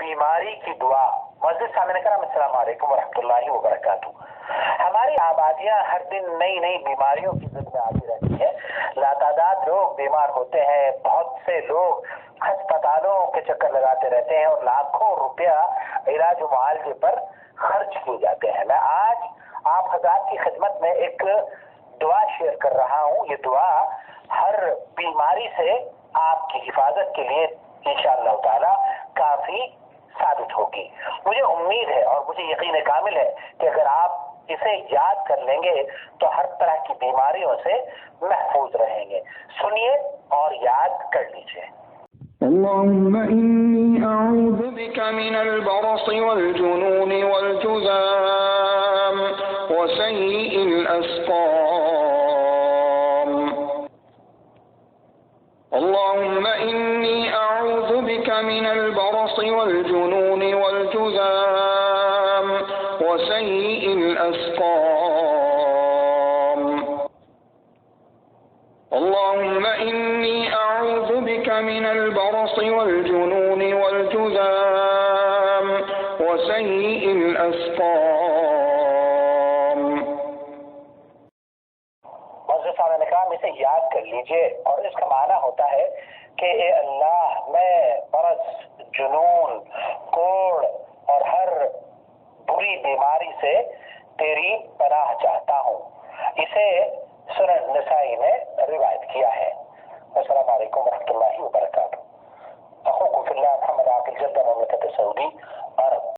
بیماری کی دعا۔ معزز سامعین کرام السلام علیکم ورحمۃ اللہ وبرکاتہ۔ ہماری آبادیاں ہر دن نئی نئی بیماریوں کی زد میں آتی رہتی ہے، لاتعداد لوگ بیمار ہوتے ہیں، بہت سے لوگ ہسپتالوں کے چکر لگاتے رہتے ہیں اور لاکھوں روپیہ علاج و معالجے پر خرچ کیے جاتے ہیں۔ میں آج آپ حضرات کی خدمت میں ایک دعا شیئر کر رہا ہوں۔ یہ دعا ہر بیماری سے آپ کی حفاظت کے لیے انشاءاللہ تعالی کافی ثابت ہوگی۔ مجھے امید ہے اور مجھے یقین کامل ہے کہ اگر آپ اسے یاد کر لیں گے تو ہر طرح کی بیماریوں سے محفوظ رہیں گے۔ سنیے اور یاد کر لیجئے۔ اللهم إني أعوذ بك من البرص والجنون والجذام وسيء الأسقام اللهم إني أعوذ بك من البرص والجنون والجذام وسيء الأسقام اللهم إني أعوذ بك من البرص والجنون والجذام وسيء الأسقام۔ معزز کرام اسے یاد کر لیجئے اور اس کا معنی ہوتا ہے کہ اے اللہ، میں برص، جنون، کوڑ اور ہر بری بیماری سے تیری پناہ چاہتا ہوں۔ اسے سنن نسائی نے روایت کیا ہے۔ السلام علیکم ورحمۃ اللہ وبرکاتہ۔ اخوکم فی اللہ محمد عاقل جدہ مملکت سعودی،